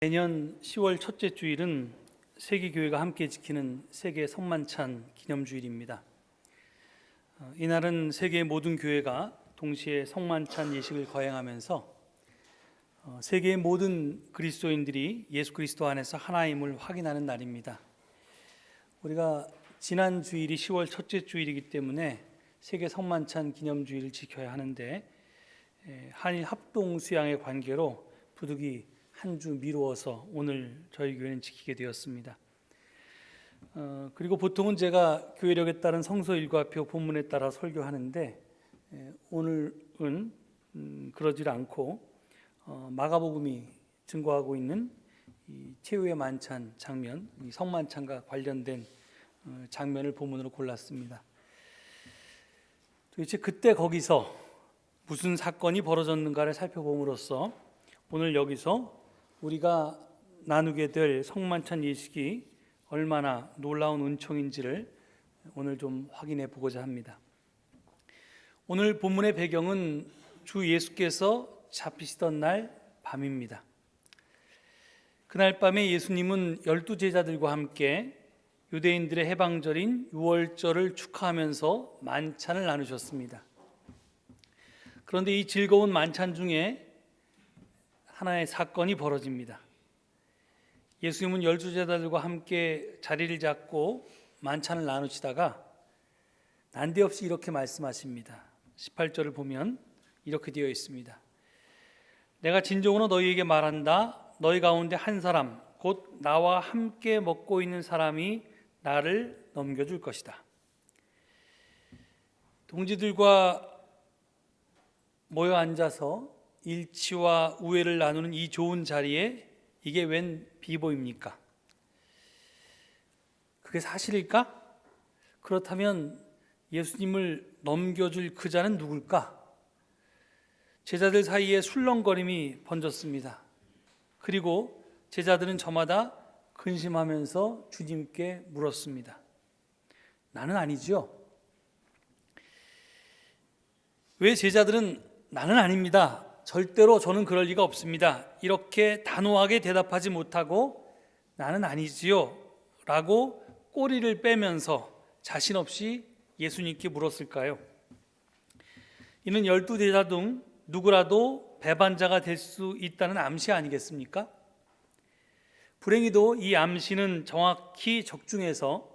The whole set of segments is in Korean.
매년 10월 첫째 주일은 세계교회가 함께 지키는 세계 성만찬 기념주일입니다. 이날은 세계의 모든 교회가 동시에 성만찬 예식을 거행하면서 세계의 모든 그리스도인들이 예수 그리스도 안에서 하나임을 확인하는 날입니다. 우리가 지난 주일이 10월 첫째 주일이기 때문에 세계 성만찬 기념주일을 지켜야 하는데 한일 합동 수양의 관계로 부득이 한 주 미루어서 오늘 저희 교회는 지키게 되었습니다. 그리고 보통은 제가 교회력에 따른 성서 일과표 본문에 따라 설교하는데 오늘은 그러질 않고 마가복음이 증거하고 있는 이 최후의 만찬 장면, 이 성만찬과 관련된 장면을 본문으로 골랐습니다. 도대체 그때 거기서 무슨 사건이 벌어졌는가를 살펴봄으로써 오늘 여기서 우리가 나누게 될 성만찬 예식이 얼마나 놀라운 은총인지를 오늘 좀 확인해 보고자 합니다. 오늘 본문의 배경은 주 예수께서 잡히시던 날 밤입니다. 그날 밤에 예수님은 12제자들과 함께 유대인들의 해방절인 유월절을 축하하면서 만찬을 나누셨습니다. 그런데 이 즐거운 만찬 중에 하나의 사건이 벌어집니다. 예수님은 12제자들과 함께 자리를 잡고 만찬을 나누시다가 난데없이 이렇게 말씀하십니다. 18절을 보면 이렇게 되어 있습니다. 내가 진정으로 너희에게 말한다. 너희 가운데 한 사람 곧 나와 함께 먹고 있는 사람이 나를 넘겨줄 것이다. 동지들과 모여 앉아서 일치와 우애를 나누는 이 좋은 자리에 이게 웬 비보입니까? 그게 사실일까? 그렇다면 예수님을 넘겨줄 그 자는 누굴까? 제자들 사이에 술렁거림이 번졌습니다. 그리고 제자들은 저마다 근심하면서 주님께 물었습니다. 나는 아니죠? 왜 제자들은 나는 아닙니다. 절대로 저는 그럴 리가 없습니다. 이렇게 단호하게 대답하지 못하고 나는 아니지요 라고 꼬리를 빼면서 자신 없이 예수님께 물었을까요? 이는 12제자 중 누구라도 배반자가 될 수 있다는 암시 아니겠습니까? 불행히도 이 암시는 정확히 적중해서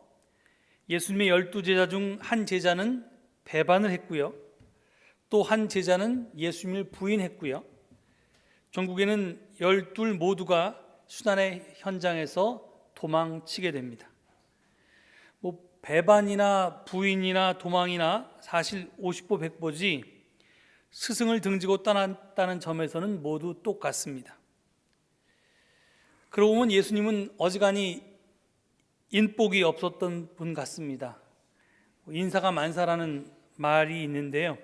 예수님의 12제자 중 한 제자는 배반을 했고요. 또 한 제자는 예수님을 부인했고요. 결국에는 12 모두가 순환의 현장에서 도망치게 됩니다. 배반이나 부인이나 도망이나 사실 50보 100보지 스승을 등지고 떠났다는 점에서는 모두 똑같습니다. 그러고 보면 예수님은 어지간히 인복이 없었던 분 같습니다. 인사가 만사라는 말이 있는데요.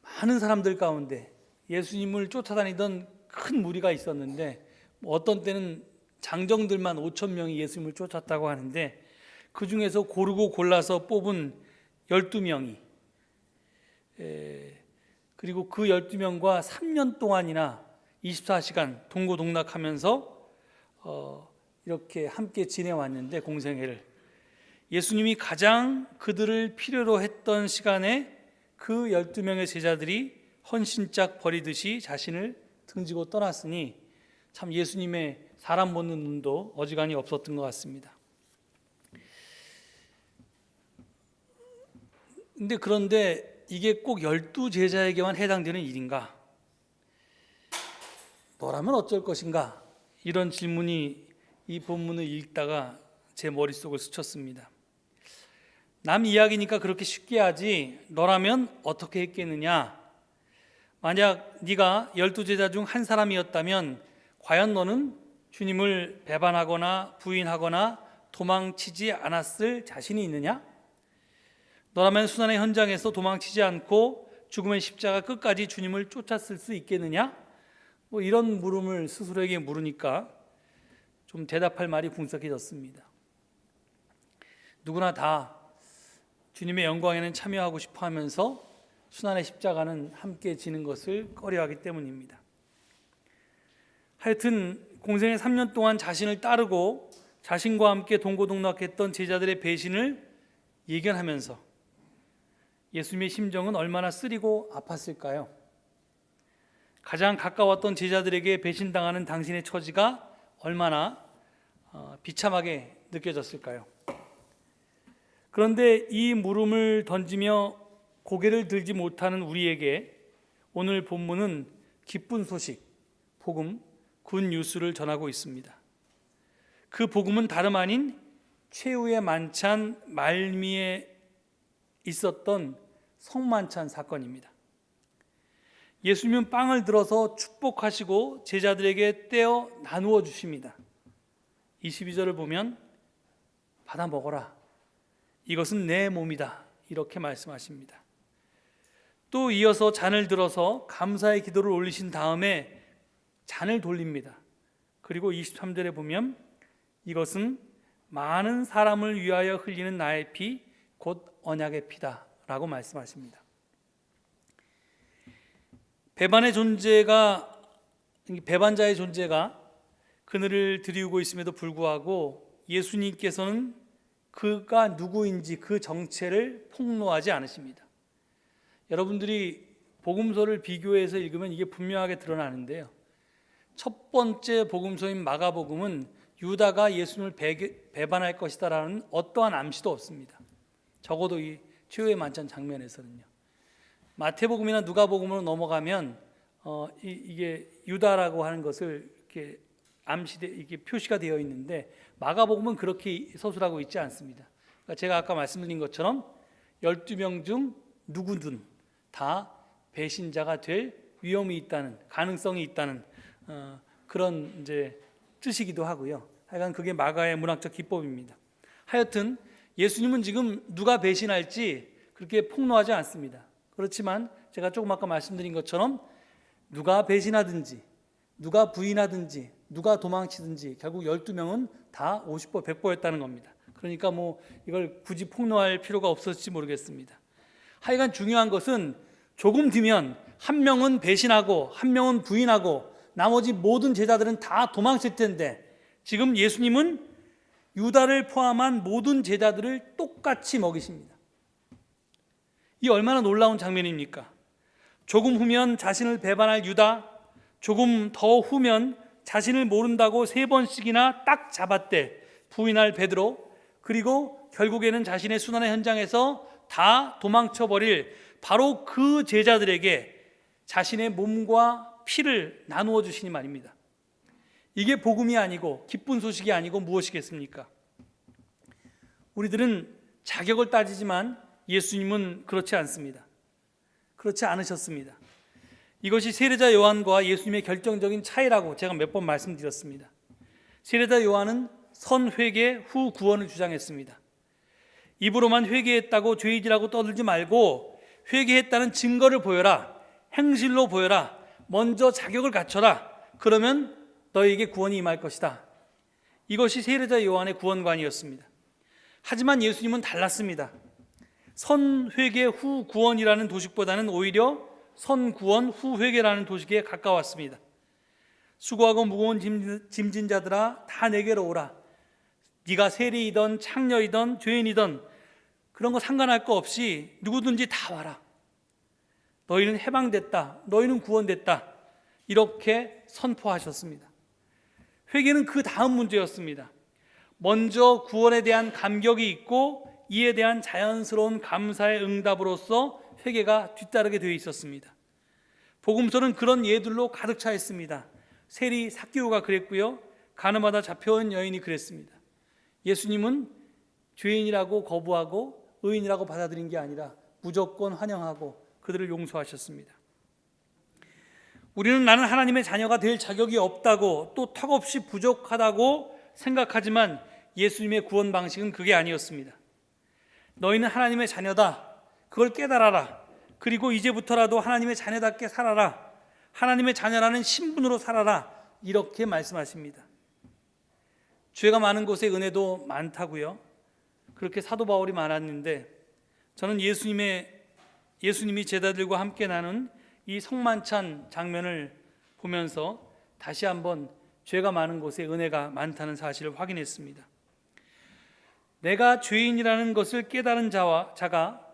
많은 사람들 가운데 예수님을 쫓아다니던 큰 무리가 있었는데 어떤 때는 장정들만 5천 명이 예수님을 쫓았다고 하는데 그 중에서 고르고 골라서 뽑은 12명이 그리고 그 12명과 3년 동안이나 24시간 동고동락하면서 이렇게 함께 지내왔는데 공생애를 예수님이 가장 그들을 필요로 했던 시간에 그 12명의 제자들이 헌신짝 버리듯이 자신을 등지고 떠났으니 참 예수님의 사람 보는 눈도 어지간히 없었던 것 같습니다. 그런데 이게 꼭 12제자에게만 해당되는 일인가? 너라면 어쩔 것인가? 이런 질문이 이 본문을 읽다가 제 머릿속을 스쳤습니다. 남 이야기니까 그렇게 쉽게 하지 너라면 어떻게 했겠느냐? 만약 네가 12제자 중 한 사람이었다면 과연 너는 주님을 배반하거나 부인하거나 도망치지 않았을 자신이 있느냐? 너라면 순환의 현장에서 도망치지 않고 죽음의 십자가 끝까지 주님을 쫓았을 수 있겠느냐? 이런 물음을 스스로에게 물으니까 좀 대답할 말이 궁색해졌습니다. 누구나 다 주님의 영광에는 참여하고 싶어 하면서 순환의 십자가는 함께 지는 것을 꺼려하기 때문입니다. 하여튼 공생의 3년 동안 자신을 따르고 자신과 함께 동고동락했던 제자들의 배신을 예견하면서 예수님의 심정은 얼마나 쓰리고 아팠을까요? 가장 가까웠던 제자들에게 배신당하는 당신의 처지가 얼마나 비참하게 느껴졌을까요? 그런데 이 물음을 던지며 고개를 들지 못하는 우리에게 오늘 본문은 기쁜 소식, 복음, 굿뉴스를 전하고 있습니다. 그 복음은 다름 아닌 최후의 만찬 말미에 있었던 성만찬 사건입니다. 예수님은 빵을 들어서 축복하시고 제자들에게 떼어 나누어 주십니다. 22절을 보면 받아 먹어라, 이것은 내 몸이다, 이렇게 말씀하십니다. 또 이어서 잔을 들어서 감사의 기도를 올리신 다음에 잔을 돌립니다. 그리고 23절에 보면 이것은 많은 사람을 위하여 흘리는 나의 피, 곧 언약의 피다 라고 말씀하십니다. 배반자의 존재가 그늘을 드리우고 있음에도 불구하고 예수님께서는 그가 누구인지 그 정체를 폭로하지 않으십니다. 여러분들이 복음서를 비교해서 읽으면 이게 분명하게 드러나는데요, 첫 번째 복음서인 마가복음은 유다가 예수님을 배반할 것이다라는 어떠한 암시도 없습니다. 적어도 이 최후의 만찬 장면에서는요. 마태복음이나 누가복음으로 넘어가면 이게 유다라고 하는 것을 이렇게 이게 표시가 되어 있는데 마가복음은 그렇게 서술하고 있지 않습니다. 그러니까 제가 아까 말씀드린 것처럼 12명 중 누구든 다 배신자가 될 위험이 있다는, 가능성이 있다는 그런 이제 뜻이기도 하고요. 하여간 그게 마가의 문학적 기법입니다. 하여튼 예수님은 지금 누가 배신할지 그렇게 폭로하지 않습니다. 그렇지만 제가 조금 아까 말씀드린 것처럼 누가 배신하든지 누가 부인하든지 누가 도망치든지 결국 12명은 다 50보 100보였다는 겁니다. 그러니까 뭐 이걸 굳이 폭로할 필요가 없었을지 모르겠습니다. 하여간 중요한 것은 조금 뒤면 한 명은 배신하고 한 명은 부인하고 나머지 모든 제자들은 다 도망칠 텐데 지금 예수님은 유다를 포함한 모든 제자들을 똑같이 먹이십니다. 이 얼마나 놀라운 장면입니까? 조금 후면 자신을 배반할 유다, 조금 더 후면 자신을 모른다고 3번씩이나 딱 잡았대 부인할 베드로, 그리고 결국에는 자신의 순환의 현장에서 다 도망쳐버릴 바로 그 제자들에게 자신의 몸과 피를 나누어 주시니 말입니다. 이게 복음이 아니고 기쁜 소식이 아니고 무엇이겠습니까? 우리들은 자격을 따지지만 예수님은 그렇지 않습니다. 그렇지 않으셨습니다. 이것이 세례자 요한과 예수님의 결정적인 차이라고 제가 몇 번 말씀드렸습니다. 세례자 요한은 선회개 후 구원을 주장했습니다. 입으로만 회개했다고 죄인이라고 떠들지 말고 회개했다는 증거를 보여라, 행실로 보여라, 먼저 자격을 갖춰라, 그러면 너에게 구원이 임할 것이다. 이것이 세례자 요한의 구원관이었습니다. 하지만 예수님은 달랐습니다. 선회개 후 구원이라는 도식보다는 오히려 선구원 후 회개라는 도식에 가까웠습니다. 수고하고 무거운 짐진 자들아 다 내게로 오라. 네가 세리이든 창녀이든 죄인이든 그런 거 상관할 거 없이 누구든지 다 와라. 너희는 해방됐다, 너희는 구원됐다, 이렇게 선포하셨습니다. 회개는 그 다음 문제였습니다. 먼저 구원에 대한 감격이 있고 이에 대한 자연스러운 감사의 응답으로서 회개가 뒤따르게 되어 있었습니다. 복음서는 그런 예들로 가득 차 있습니다. 세리 삭개오가 그랬고요, 가늠하다 잡혀온 여인이 그랬습니다. 예수님은 죄인이라고 거부하고 의인이라고 받아들인 게 아니라 무조건 환영하고 그들을 용서하셨습니다. 우리는 나는 하나님의 자녀가 될 자격이 없다고 또 턱없이 부족하다고 생각하지만 예수님의 구원 방식은 그게 아니었습니다. 너희는 하나님의 자녀다, 그걸 깨달아라. 그리고 이제부터라도 하나님의 자녀답게 살아라. 하나님의 자녀라는 신분으로 살아라. 이렇게 말씀하십니다. 죄가 많은 곳에 은혜도 많다고요? 그렇게 사도 바울이 말했는데 저는 예수님이 제자들과 함께 나눈 이 성만찬 장면을 보면서 다시 한번 죄가 많은 곳에 은혜가 많다는 사실을 확인했습니다. 내가 죄인이라는 것을 깨달은 자가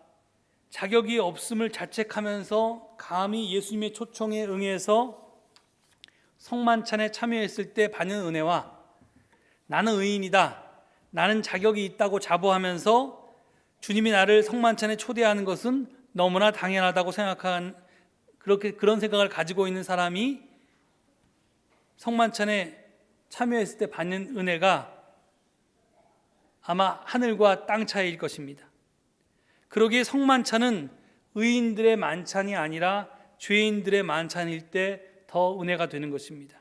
자격이 없음을 자책하면서 감히 예수님의 초청에 응해서 성만찬에 참여했을 때 받는 은혜와 나는 의인이다, 나는 자격이 있다고 자부하면서 주님이 나를 성만찬에 초대하는 것은 너무나 당연하다고 생각한 그런 생각을 가지고 있는 사람이 성만찬에 참여했을 때 받는 은혜가 아마 하늘과 땅 차이일 것입니다. 그러기에 성만찬은 의인들의 만찬이 아니라 죄인들의 만찬일 때 더 은혜가 되는 것입니다.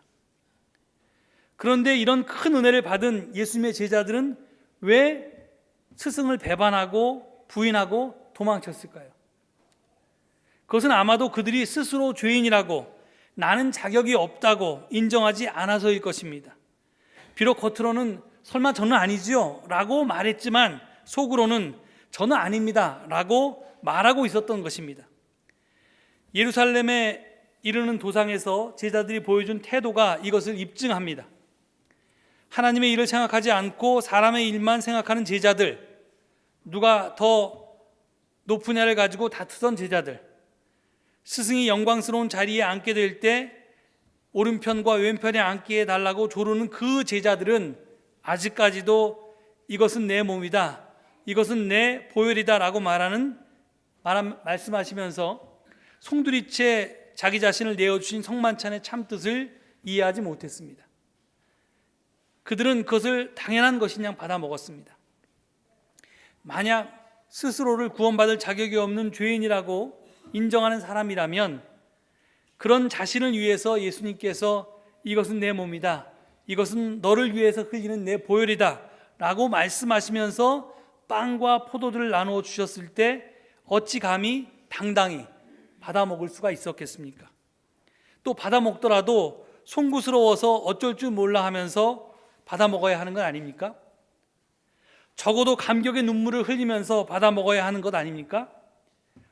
그런데 이런 큰 은혜를 받은 예수님의 제자들은 왜 스승을 배반하고 부인하고 도망쳤을까요? 그것은 아마도 그들이 스스로 죄인이라고, 나는 자격이 없다고 인정하지 않아서일 것입니다. 비록 겉으로는 설마 저는 아니지요 라고 말했지만 속으로는 저는 아닙니다 라고 말하고 있었던 것입니다. 예루살렘에 이르는 도상에서 제자들이 보여준 태도가 이것을 입증합니다. 하나님의 일을 생각하지 않고 사람의 일만 생각하는 제자들, 누가 더 높으냐를 가지고 다투던 제자들, 스승이 영광스러운 자리에 앉게 될 때 오른편과 왼편에 앉게 해달라고 조르는 그 제자들은 아직까지도 이것은 내 몸이다, 이것은 내 보혈이다 라고 말씀하시면서 송두리째 자기 자신을 내어주신 성만찬의 참뜻을 이해하지 못했습니다. 그들은 그것을 당연한 것이냐 받아 먹었습니다. 만약 스스로를 구원받을 자격이 없는 죄인이라고 인정하는 사람이라면 그런 자신을 위해서 예수님께서 이것은 내 몸이다, 이것은 너를 위해서 흘리는 내 보혈이다 라고 말씀하시면서 빵과 포도주를 나누어 주셨을 때 어찌 감히 당당히 받아 먹을 수가 있었겠습니까? 또 받아 먹더라도 송구스러워서 어쩔 줄 몰라 하면서 받아 먹어야 하는 것 아닙니까? 적어도 감격의 눈물을 흘리면서 받아 먹어야 하는 것 아닙니까?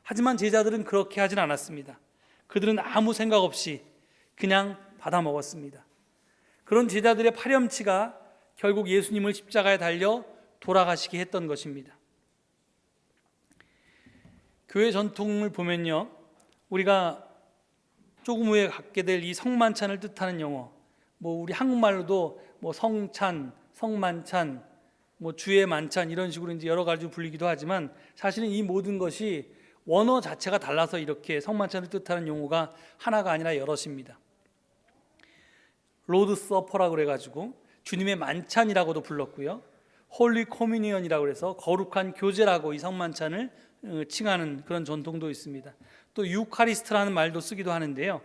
하지만 제자들은 그렇게 하진 않았습니다. 그들은 아무 생각 없이 그냥 받아 먹었습니다. 그런 제자들의 파렴치가 결국 예수님을 십자가에 달려 돌아가시게 했던 것입니다. 교회 전통을 보면요, 우리가 조금 후에 갖게 될 이 성만찬을 뜻하는 용어, 우리 한국말로도 성찬, 성만찬, 주의 만찬 이런 식으로 이제 여러 가지로 불리기도 하지만 사실은 이 모든 것이 원어 자체가 달라서 이렇게 성만찬을 뜻하는 용어가 하나가 아니라 여럿입니다. 로드 서퍼라고 그래가지고 주님의 만찬이라고도 불렀고요, 홀리 코미니언이라고 해서 거룩한 교제라고 이 성만찬을 칭하는 그런 전통도 있습니다. 또 유카리스트라는 말도 쓰기도 하는데요,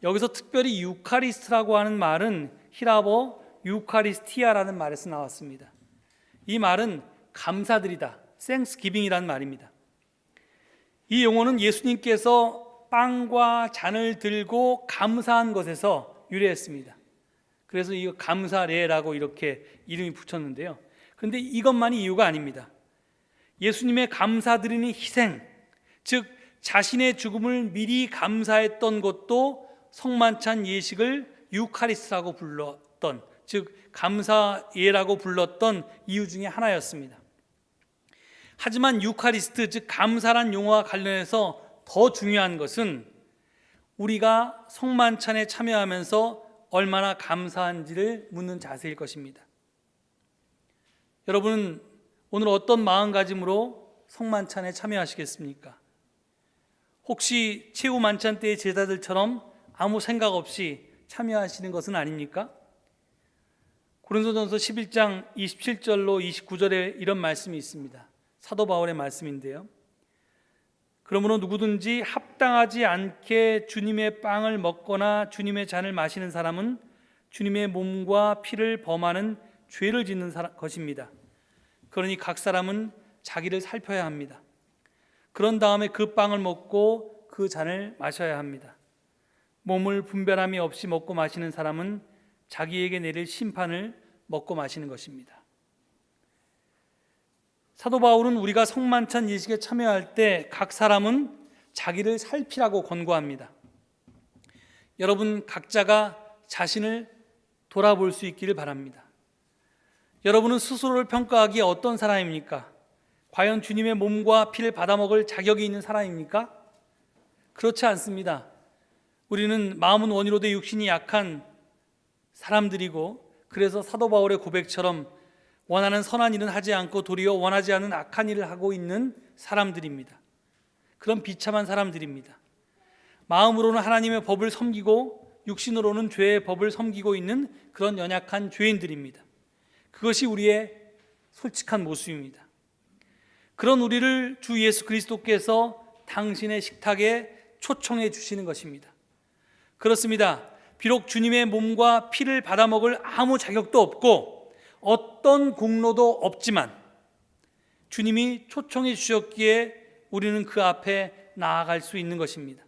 여기서 특별히 유카리스트라고 하는 말은 히라버 유카리스티아라는 말에서 나왔습니다. 이 말은 감사드리다, 땡스기빙이라는 말입니다. 이 용어는 예수님께서 빵과 잔을 들고 감사한 것에서 유래했습니다. 그래서 이 감사례라고 이렇게 이름이 붙였는데요, 그런데 이것만이 이유가 아닙니다. 예수님의 감사드리는 희생, 즉 자신의 죽음을 미리 감사했던 것도 성만찬 예식을 유카리스트라고 불렀던, 즉 감사예라고 불렀던 이유 중에 하나였습니다. 하지만 유카리스트, 즉 감사란 용어와 관련해서 더 중요한 것은 우리가 성만찬에 참여하면서 얼마나 감사한지를 묻는 자세일 것입니다. 여러분은 오늘 어떤 마음가짐으로 성만찬에 참여하시겠습니까? 혹시 최후 만찬 때의 제자들처럼 아무 생각 없이 참여하시는 것은 아닙니까? 고린도전서 11장 27절로 29절에 이런 말씀이 있습니다. 사도 바울의 말씀인데요, 그러므로 누구든지 합당하지 않게 주님의 빵을 먹거나 주님의 잔을 마시는 사람은 주님의 몸과 피를 범하는 죄를 짓는 것입니다. 그러니 각 사람은 자기를 살펴야 합니다. 그런 다음에 그 빵을 먹고 그 잔을 마셔야 합니다. 몸을 분별함이 없이 먹고 마시는 사람은 자기에게 내릴 심판을 먹고 마시는 것입니다. 사도 바울은 우리가 성만찬 예식에 참여할 때 각 사람은 자기를 살피라고 권고합니다. 여러분 각자가 자신을 돌아볼 수 있기를 바랍니다. 여러분은 스스로를 평가하기에 어떤 사람입니까? 과연 주님의 몸과 피를 받아먹을 자격이 있는 사람입니까? 그렇지 않습니다. 우리는 마음은 원이로되 육신이 약한 사람들이고, 그래서 사도 바울의 고백처럼 원하는 선한 일은 하지 않고 도리어 원하지 않는 악한 일을 하고 있는 사람들입니다. 그런 비참한 사람들입니다. 마음으로는 하나님의 법을 섬기고 육신으로는 죄의 법을 섬기고 있는 그런 연약한 죄인들입니다. 그것이 우리의 솔직한 모습입니다. 그런 우리를 주 예수 그리스도께서 당신의 식탁에 초청해 주시는 것입니다. 그렇습니다. 비록 주님의 몸과 피를 받아먹을 아무 자격도 없고 어떤 공로도 없지만 주님이 초청해 주셨기에 우리는 그 앞에 나아갈 수 있는 것입니다.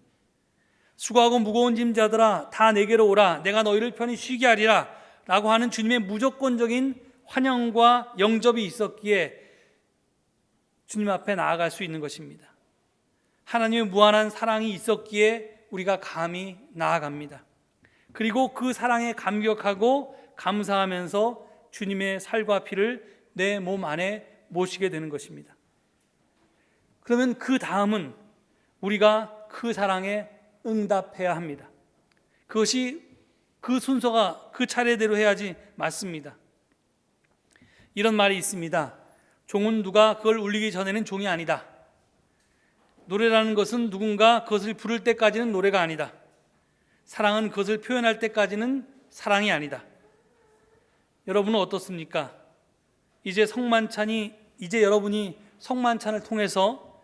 수고하고 무거운 짐자들아 다 내게로 오라, 내가 너희를 편히 쉬게 하리라 라고 하는 주님의 무조건적인 환영과 영접이 있었기에 주님 앞에 나아갈 수 있는 것입니다. 하나님의 무한한 사랑이 있었기에 우리가 감히 나아갑니다. 그리고 그 사랑에 감격하고 감사하면서 주님의 살과 피를 내 몸 안에 모시게 되는 것입니다. 그러면 그 다음은 우리가 그 사랑에 응답해야 합니다. 그것이 그 순서가 그 차례대로 해야지 맞습니다. 이런 말이 있습니다. 종은 누가 그걸 울리기 전에는 종이 아니다. 노래라는 것은 누군가 그것을 부를 때까지는 노래가 아니다. 사랑은 그것을 표현할 때까지는 사랑이 아니다. 여러분은 어떻습니까? 이제 여러분이 성만찬을 통해서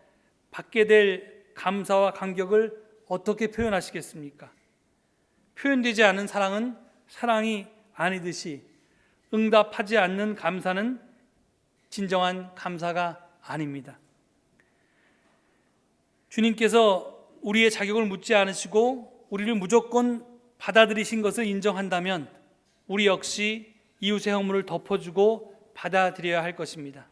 받게 될 감사와 감격을 어떻게 표현하시겠습니까? 표현되지 않은 사랑은 사랑이 아니듯이 응답하지 않는 감사는 진정한 감사가 아닙니다. 주님께서 우리의 자격을 묻지 않으시고 우리를 무조건 받아들이신 것을 인정한다면 우리 역시 이웃의 허물을 덮어주고 받아들여야 할 것입니다.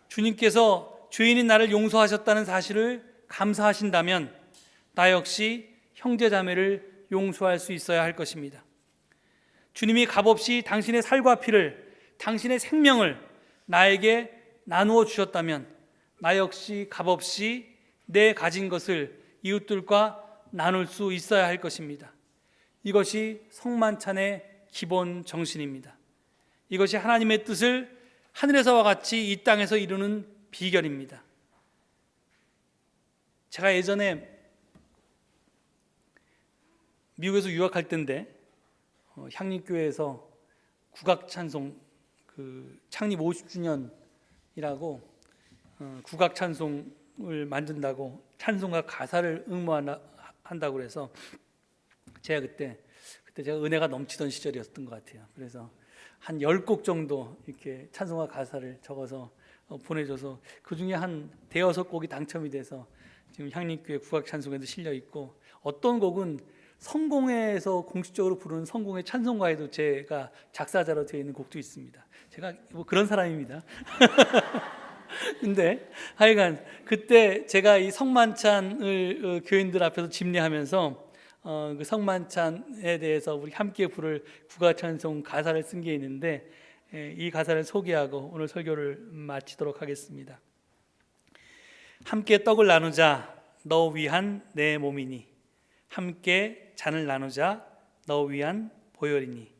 주님께서 죄인인 나를 용서하셨다는 사실을 감사하신다면 나 역시 형제자매를 용서할 수 있어야 할 것입니다. 주님이 값없이 당신의 살과 피를, 당신의 생명을 나에게 나누어 주셨다면 나 역시 값없이 내 가진 것을 이웃들과 나눌 수 있어야 할 것입니다. 이것이 성만찬의 기본 정신입니다. 이것이 하나님의 뜻을 하늘에서와 같이 이 땅에서 이루는 비결입니다. 제가 예전에 미국에서 유학할 때인데 향림교회에서 국악찬송 창립 50주년이라고 국악찬송을 만든다고 찬송가 가사를 응모한다고 그래서 제가 그때 제가 은혜가 넘치던 시절이었던 것 같아요. 그래서 한 10곡 정도 이렇게 찬송가 가사를 적어서 보내줘서 그 중에 한 대여섯 곡이 당첨이 돼서 지금 향림교회 국악찬송에도 실려 있고, 어떤 곡은 성공회에서 공식적으로 부르는 성공회 찬송가에도 제가 작사자로 되어 있는 곡도 있습니다. 제가 뭐 그런 사람입니다. 근데 하여간 그때 제가 이 성만찬을 교인들 앞에서 집례하면서 그 성만찬에 대해서 우리 함께 부를 국악찬송 가사를 쓴 게 있는데 이 가사를 소개하고 오늘 설교를 마치도록 하겠습니다. 함께 떡을 나누자 너 위한 내 몸이니, 함께 잔을 나누자 너 위한 보혈이니,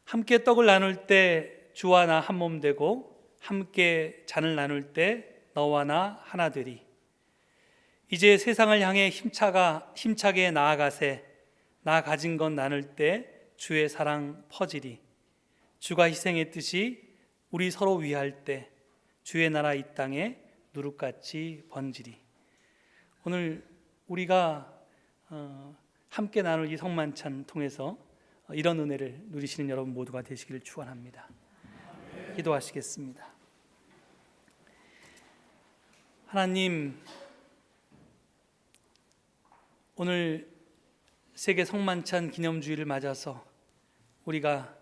함께 떡을 나눌 때 주와 나 한 몸 되고 함께 잔을 나눌 때 너와 나 하나 되리. 이제 세상을 향해 힘차게 나아가세. 나 가진 것 나눌 때 주의 사랑 퍼지리. 주가 희생했듯이 우리 서로 위할 때 주의 나라 이 땅에 누룩같이 번지리. 오늘 우리가 함께 나눌 이 성만찬 통해서 이런 은혜를 누리시는 여러분 모두가 되시기를 축원합니다. 기도하시겠습니다. 하나님, 오늘 세계 성만찬 기념주의를 맞아서 우리가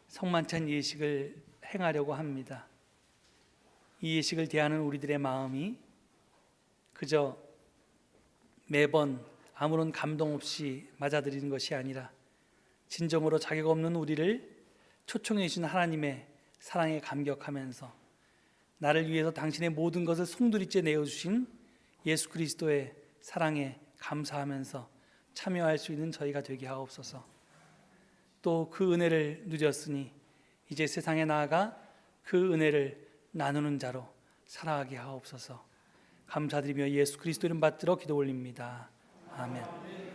성만찬 예식을 행하려고 합니다. 이 예식을 대하는 우리들의 마음이 그저 매번 아무런 감동 없이 맞아들이는 것이 아니라 진정으로 자격 없는 우리를 초청해 주신 하나님의 사랑에 감격하면서 나를 위해서 당신의 모든 것을 송두리째 내어주신 예수 그리스도의 사랑에 감사하면서 참여할 수 있는 저희가 되게 하옵소서. 또 그 은혜를 누렸으니 이제 세상에 나아가 그 은혜를 나누는 자로 살아가게 하옵소서. 감사드리며 예수 그리스도 이름 받들어 기도 올립니다. 아멘.